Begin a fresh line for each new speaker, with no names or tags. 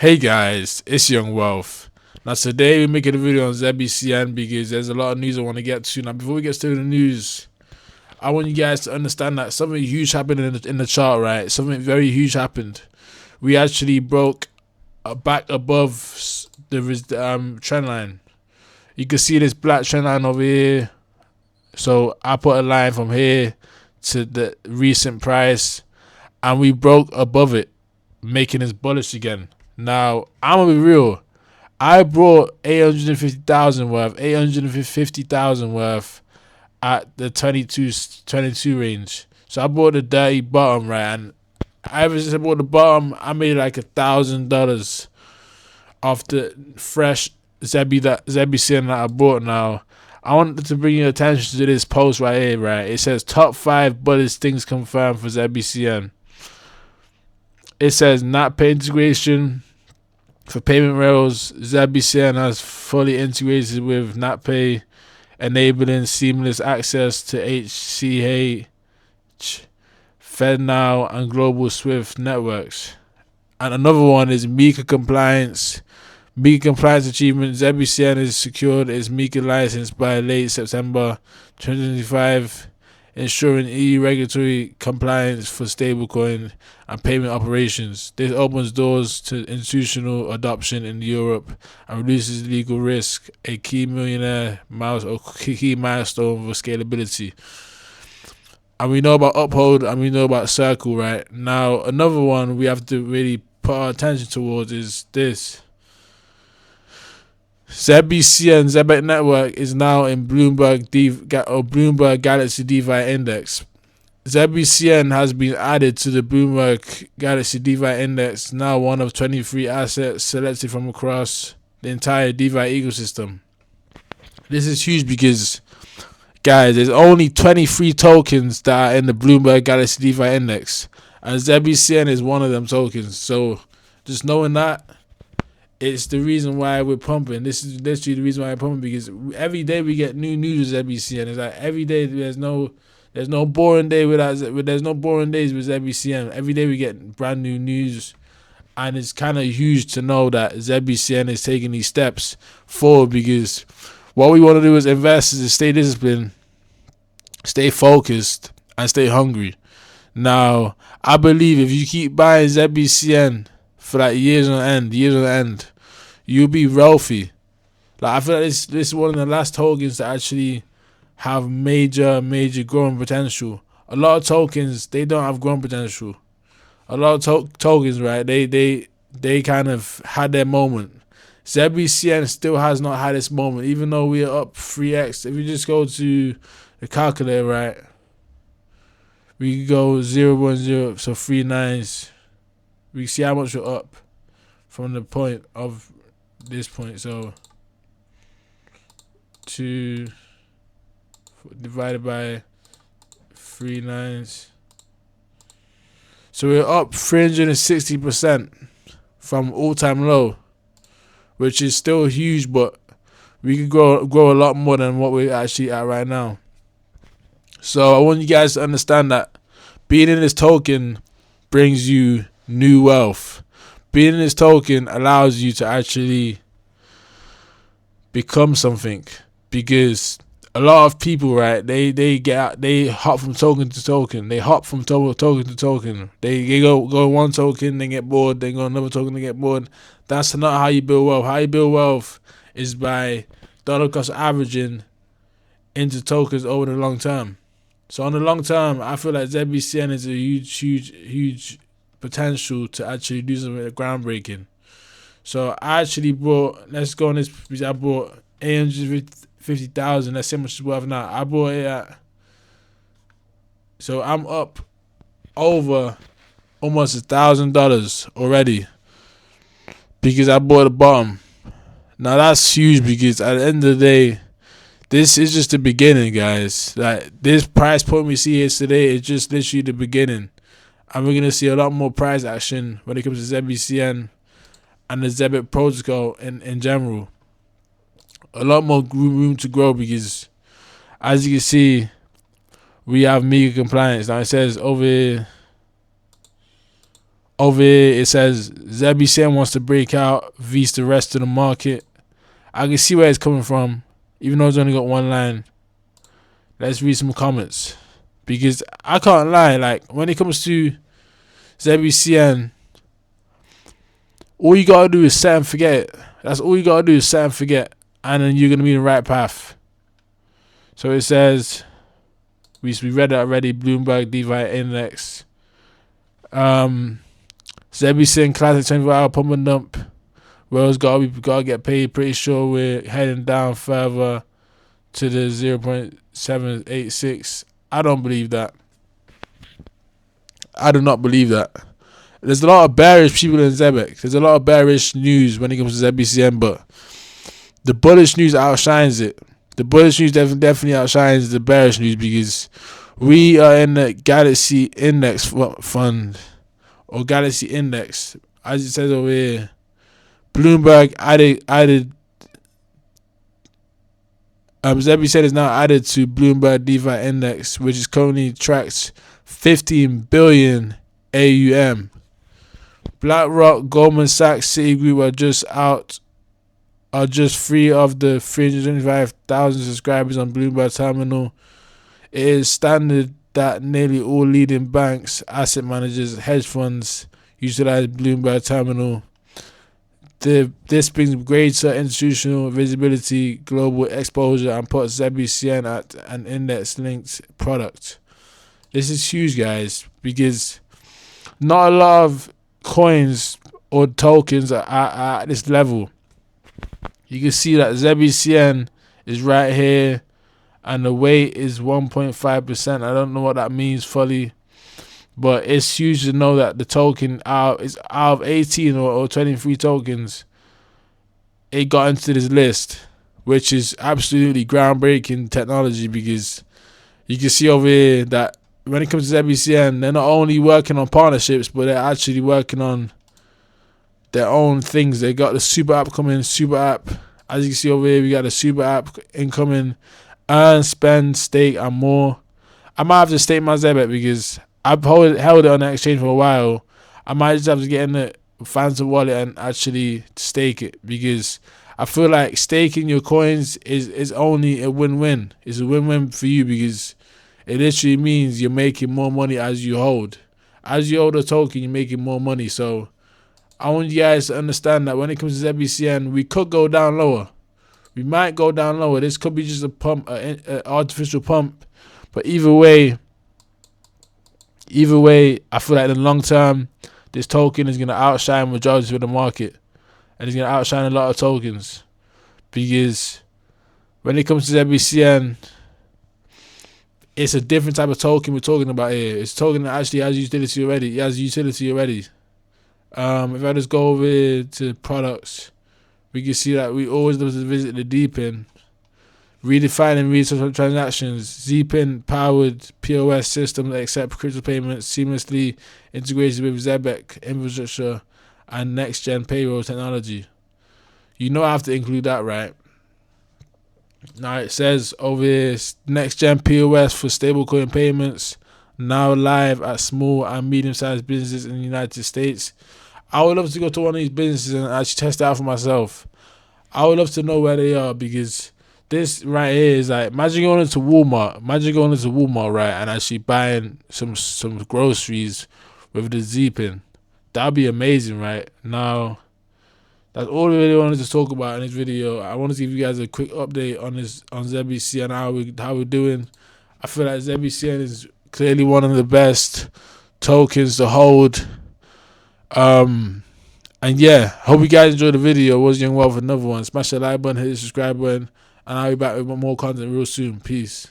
Hey guys, it's Young Wealth. Now today we're making a video on Zbcn because there's a lot of news I want to get to. Now before we get to the news, I want you guys to understand that something huge happened in the chart, right? Something very huge happened. We actually broke back above the trend line. You can see this black trend line over here. So I put a line from here to the recent price, and we broke above it, making us bullish again. Now, I'm gonna be real. I brought 850,000 worth, 850,000 worth at the 22 range. So I bought the dirty bottom, right? And ever since I bought the bottom, I made like $1,000 off the fresh Zbcn that I bought now. I wanted to bring your attention to this post right here, right? It says top 5 bullish things confirmed for Zbcn. It says not pay integration for payment rails. Zbcn has fully integrated with NatPay, enabling seamless access to HCH, FedNow, and global SWIFT networks. And another one is MiCA compliance. MiCA compliance achievement. Zbcn is secured its MiCA license by late September 2025, ensuring EU regulatory compliance for stablecoin and payment operations. This opens doors to institutional adoption in Europe and reduces legal risk, a key milestone for scalability. And we know about Uphold and we know about Circle, right? Now, another one we have to really put our attention towards is this. Zbcn Zebec network is now in Bloomberg Galaxy DeFi Index. Zbcn has been added to the Bloomberg Galaxy DeFi Index, now one of 23 assets selected from across the entire DeFi ecosystem. This is huge because, guys, there's only 23 tokens that are in the Bloomberg Galaxy DeFi Index, and Zbcn is one of them tokens. So just knowing that, it's the reason why we're pumping. This is literally the reason why we're pumping, because every day we get new news with Zbcn. It's like every day there's no boring day there's no boring days with Zbcn. Every day we get brand new news, and it's kind of huge to know that Zbcn is taking these steps forward, because what we want to do as investors is stay disciplined, stay focused, and stay hungry. Now, I believe if you keep buying Zbcn for like years on end, you'll be wealthy. Like, I feel like this is one of the last tokens to actually have major growing potential. A lot of tokens, they don't have growing potential. A lot of tokens, right? They kind of had their moment. Zbcn still has not had its moment, even though we are up 3x. If you just go to the calculator, right, we could go 0.0, so 3 nines. We see how much we're up from the point of this point. So 2 divided by 3 nines. So we're up 360% from all-time low, which is still huge, but we could grow a lot more than what we're actually at right now. So I want you guys to understand that being in this token brings you new wealth. Being in this token allows you to actually become something, because a lot of people, right, they hop from token to token. They hop from token to token. They go one token, they get bored, then go another token, they get bored. That's not how you build wealth. How you build wealth is by dollar cost averaging into tokens over the long term. So on the long term, I feel like Zbcn is a huge potential to actually do something groundbreaking. So I actually bought, let's go on this, because I bought 850,000. Let's see how much it's worth now. I bought it at, so I'm up over almost $1,000 already, because I bought the bottom. Now that's huge, because at the end of the day, this is just the beginning, guys. Like, this price point we see here today is just literally the beginning. And we're going to see a lot more price action when it comes to Zbcn and the Zebec protocol in general. A lot more room to grow, because as you can see, we have MiCA compliance. Now it says over here, Over here, it says Zbcn wants to break out, vs the rest of the market. I can see where it's coming from, even though it's only got one line. Let's read some comments. Because I can't lie, like, when it comes to Zbcn, all you gotta do is set and forget it. That's all you gotta do is set and forget, and then you're gonna be in the right path. So it says, we read it already, Bloomberg DeFi Index. Zbcn classic 24-hour pump and dump. Wells gotta get paid. Pretty sure we're heading down further to the 0.786. I don't believe that. I do not believe that. There's a lot of bearish people in Zebec. There's a lot of bearish news when it comes to Zbcn, but the bullish news outshines it. The bullish news definitely outshines the bearish news, because we are in the Galaxy Index fund, or Galaxy Index, as it says over here. Bloomberg added Zbcn is now added to Bloomberg DeFi Index, which is currently tracks 15 billion AUM. BlackRock, Goldman Sachs, Citigroup are just 3 of the 325,000 subscribers on Bloomberg Terminal. It is standard that nearly all leading banks, asset managers, hedge funds utilize Bloomberg Terminal. This brings greater institutional visibility, global exposure, and puts Zbcn at an index-linked product. This is huge, guys, because not a lot of coins or tokens are at this level. You can see that Zbcn is right here, and the weight is 1.5%. I don't know what that means fully, but it's huge to know that the token is out of 18 or 23 tokens, it got into this list, which is absolutely groundbreaking technology, because you can see over here that when it comes to Zbcn, they're not only working on partnerships, but they're actually working on their own things. They got the super app coming, super app. As you can see over here, we got the super app incoming, earn, spend, stake, and more. I might have to stake my Zebec, because I've held it on the exchange for a while. I might just have to get in the Phantom wallet and actually stake it, because I feel like staking your coins is only a win-win. It's a win-win for you, because it literally means you're making more money as you hold. As you hold a token, you're making more money. So I want you guys to understand that when it comes to Zbcn, we could go down lower. We might go down lower. This could be just a pump, an artificial pump. But either way, I feel like in the long term, this token is going to outshine majority of the market. And it's going to outshine a lot of tokens. Because when it comes to Zbcn, it's a different type of token we're talking about here. It's a token that actually has utility already. It has utility already. If I just go over here to products, we can see that we always love to visit the deep end. Redefining research transactions. Zbcn powered POS systems that accept crypto payments seamlessly integrated with Zebec infrastructure and next gen payroll technology. You know I have to include that, right? Now it says over here, next gen POS for stablecoin payments now live at small and medium sized businesses in the United States. I would love to go to one of these businesses and actually test it out for myself. I would love to know where they are, because this right here is like, imagine going into Walmart, right, and actually buying some groceries with the Zbcn. That'd be amazing, right? Now, that's all I really wanted to talk about in this video. I want to give you guys a quick update on Zbcn and how we're doing. I feel like Zbcn is clearly one of the best tokens to hold. And yeah, hope you guys enjoyed the video. It was Young Wealth with another one. Smash the like button, hit the subscribe button, and I'll be back with more content real soon. Peace.